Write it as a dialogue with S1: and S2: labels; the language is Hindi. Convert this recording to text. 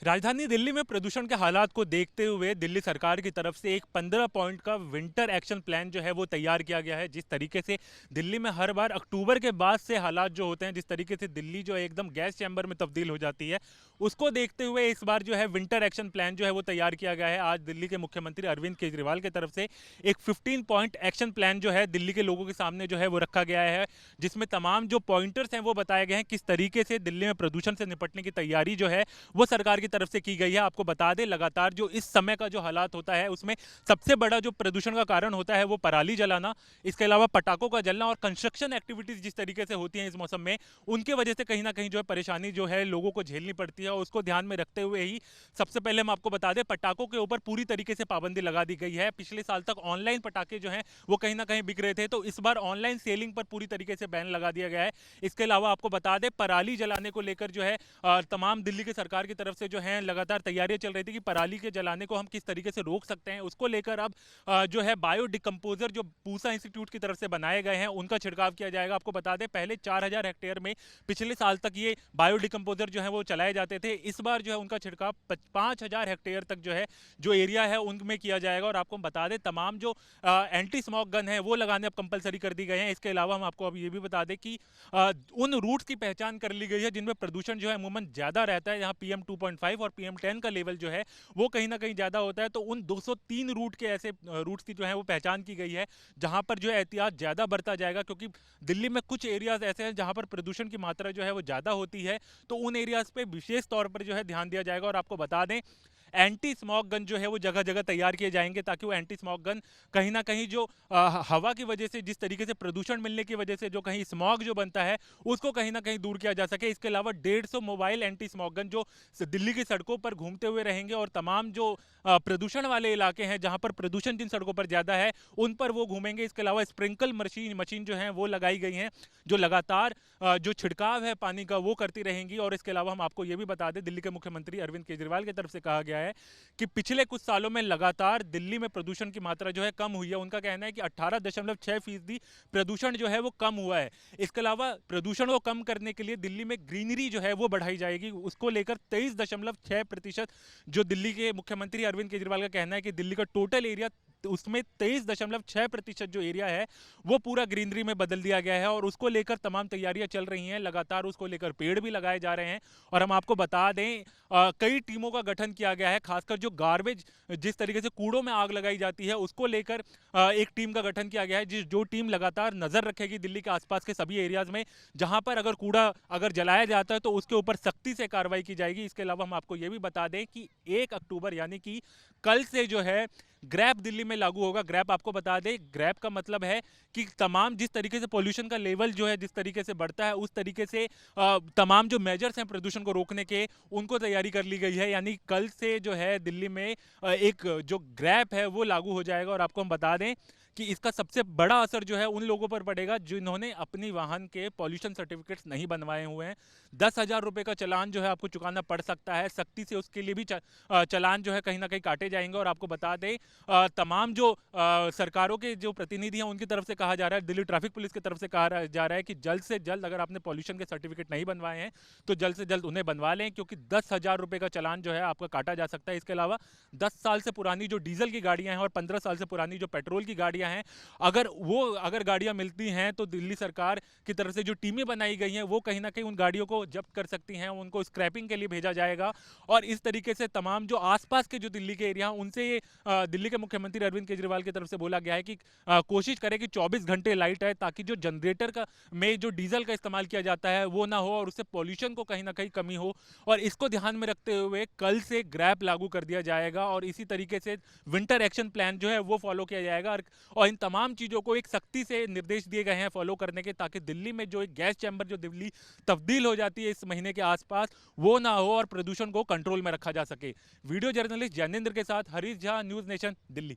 S1: राजधानी दिल्ली में प्रदूषण के हालात को देखते हुए दिल्ली सरकार की तरफ से एक 15 पॉइंट का विंटर एक्शन प्लान जो है वो तैयार किया गया है। जिस तरीके से दिल्ली में हर बार अक्टूबर के बाद से हालात जो होते हैं, जिस तरीके से दिल्ली जो है एकदम गैस चैम्बर में तब्दील हो जाती है, उसको देखते हुए इस बार जो है विंटर एक्शन प्लान जो है वो तैयार किया गया है। आज दिल्ली के मुख्यमंत्री अरविंद केजरीवाल की तरफ से एक 15 पॉइंट एक्शन प्लान जो है दिल्ली के लोगों के सामने जो है वो रखा गया है, जिसमें तमाम जो पॉइंटर्स हैं वो बताए गए हैं किस तरीके से दिल्ली में प्रदूषण से निपटने की तैयारी जो है वो सरकार की तरफ से की गई है। आपको बता दें, लगातार जो इस समय का जो हालात होता है उसमें सबसे बड़ा जो प्रदूषण का कारण होता है वो पराली जलाना, इसके अलावा पटाखों का जलना और कंस्ट्रक्शन एक्टिविटीज जिस तरीके से होती हैं इस मौसम में, उनके वजह से कहीं ना कहीं जो है परेशानी जो है लोगों को झेलनी पड़ती है। और उसको ध्यान में रखते हुए ही सबसे पहले हम आपको बता दें, पटाखों के ऊपर पूरी तरीके से पाबंदी लगा दी गई है। पिछले साल तक ऑनलाइन पटाखे जो हैं वो कहीं ना कहीं बिक रहे थे, तो इस बार ऑनलाइन सेलिंग पर पूरी तरीके से बैन लगा दिया गया है। इसके अलावा आपको बता दें, पराली जलाने को लेकर जो है तमाम दिल्ली की सरकार की तरफ से जो है लगातार तैयारियां चल रही थी कि पराली के जलाने को हम किस तरीके से रोक सकते हैं। उसको लेकर अब जो है बायो डिकम्पोजर जो पूसा इंस्टीट्यूट की तरफ से बनाए गए हैं उनका छिड़काव किया जाएगा। आपको बता दें, पहले 4000 हेक्टेयर में पिछले साल तक ये बायो डिकम्पोजर जो है वो चलाए जाते थे। इस बार जो है उनका छिड़काव 5000 हेक्टेयर तक जो है जो एरिया है उनमें किया जाएगा। और आपको बता दें, तमाम जो एंटी स्मोक गन है वो लगाने अब कंपलसरी कर दी गए हैं। इसके अलावा हम आपको अब ये भी बता दें कि उन रूट्स की पहचान कर ली गई है जिनमें प्रदूषण जो है अमूमन ज्यादा रहता है। यहाँ PM 2.5 और PM 10 का लेवल जो है वो कहीं ना कहीं ज्यादा होता है। तो उन 203 रूट के ऐसे रूट्स की जो है वो पहचान की गई है जहां पर जो है एहतियात ज्यादा बरता जाएगा, क्योंकि दिल्ली में कुछ एरियाज ऐसे हैं जहां पर प्रदूषण की मात्रा जो है वो ज्यादा होती है। तो उन एरियाज पे विशेष तौर पर जो है ध्यान दिया जाएगा। और आपको बता दें, एंटी स्मॉग गन जो है वो जगह जगह तैयार किए जाएंगे, ताकि वो एंटी स्मॉग गन कहीं ना कहीं जो हवा की वजह से, जिस तरीके से प्रदूषण मिलने की वजह से जो कहीं स्मॉग जो बनता है उसको कहीं ना कहीं दूर किया जा सके। इसके अलावा 150 मोबाइल एंटी स्मॉग गन जो दिल्ली की सड़कों पर घूमते हुए रहेंगे और तमाम जो प्रदूषण वाले इलाके हैं जहां पर प्रदूषण जिन सड़कों पर ज्यादा है उन पर वो घूमेंगे। इसके अलावा स्प्रिंकल मशीन मशीन जो है वो लगाई गई हैं जो लगातार जो छिड़काव है पानी का वो करती रहेंगी। और इसके अलावा हम आपको ये भी बता दें, दिल्ली के मुख्यमंत्री अरविंद केजरीवाल की तरफ से कहा गया है कि पिछले कुछ सालों में लगातार दिल्ली में प्रदूषण की मात्रा जो है कम हुई है। उनका कहना है कि 18.6% प्रदूषण जो है वो कम हुआ है। इसके अलावा प्रदूषण को कम करने के लिए दिल्ली में ग्रीनरी जो है वो बढ़ाई जाएगी। उसको लेकर 23.6% जो दिल्ली के मुख्यमंत्री अरविंद केजरीवाल का कहना है कि दिल्ली का टोटल एरिया, तो उसमें 23.6% जो एरिया है वो पूरा ग्रीनरी में बदल दिया गया है। और उसको लेकर तमाम तैयारियां चल रही हैं, लगातार उसको लेकर पेड़ भी लगाए जा रहे हैं। और हम आपको बता दें, कई टीमों का गठन किया गया है, खासकर जो गार्बेज, जिस तरीके से कूड़ों में आग लगाई जाती है उसको लेकर एक टीम का गठन किया गया है, जो टीम लगातार नजर रखेगी दिल्ली के आसपास के सभी एरियाज में। जहां पर अगर कूड़ा अगर जलाया जाता है तो उसके ऊपर सख्ती से कार्रवाई की जाएगी। इसके अलावा हम आपको यह भी बता दें कि 1 अक्टूबर यानी कि कल से जो है ग्रैप दिल्ली में लागू होगा। ग्रैप आपको बता दें, ग्रैप का मतलब है कि तमाम जिस तरीके से पोल्यूशन का लेवल जो है जिस तरीके से बढ़ता है उस तरीके से तमाम जो मेजर्स हैं प्रदूषण को रोकने के उनको तैयारी कर ली गई है। यानी कल से जो है दिल्ली में एक जो ग्रैप है वो लागू हो जाएगा। और आपको हम बता दें कि इसका सबसे बड़ा असर जो है उन लोगों पर पड़ेगा जिन्होंने अपनी वाहन के पॉल्यूशन सर्टिफिकेट्स नहीं बनवाए हुए हैं। 10,000 रुपए का चालान जो है आपको चुकाना पड़ सकता है। सख्ती से उसके लिए भी चालान जो है कहीं ना कहीं काटे जाएंगे। और आपको बता दें, तमाम जो सरकारों के जो प्रतिनिधि हैं उनकी तरफ से कहा जा रहा है, दिल्ली ट्रैफिक पुलिस की तरफ से कहा जा रहा है कि जल्द से जल्द अगर आपने पॉल्यूशन के सर्टिफिकेट नहीं बनवाए हैं तो जल्द से जल्द उन्हें बनवा लें, क्योंकि 10,000 रुपए का चालान जो है आपका काटा जा सकता है। इसके अलावा 10 साल से पुरानी जो डीजल की गाड़ियां हैं और 15 साल से पुरानी जो पेट्रोल की गाड़ियां हैं, अगर गाड़ियां मिलती हैं तो दिल्ली सरकार की तरफ से जो टीमें बनाई गई हैं वो कहीं ना कहीं उन गाड़ियों को जब्त कर सकती हैं, उनको स्क्रैपिंग के लिए भेजा जाएगा। और इस तरीके से तमाम जो आसपास के जो दिल्ली के एरिया उनसे दिल्ली के मुख्यमंत्री अरविंद केजरीवाल की तरफ से बोला गया है कि कोशिश करें कि 24 घंटे लाइट आए, ताकि जो जनरेटर का में जो डीजल का इस्तेमाल किया जाता है वो ना हो और उससे पॉल्यूशन को कहीं ना कहीं कमी हो। और इसको ध्यान में रखते हुए कल से ग्रैप लागू कर दिया जाएगा और इसी तरीके से विंटर एक्शन प्लान जो है वो फॉलो किया जाएगा। और इन तमाम चीजों को एक सख्ती से निर्देश दिए गए हैं फॉलो करने के, ताकि दिल्ली में जो एक गैस चैम्बर जो दिल्ली तब्दील हो जाती है इस महीने के आसपास वो ना हो और प्रदूषण को कंट्रोल में रखा जा सके। वीडियो जर्नलिस्ट जैनेंद्र के साथ हरीश झा, न्यूज नेशन, दिल्ली।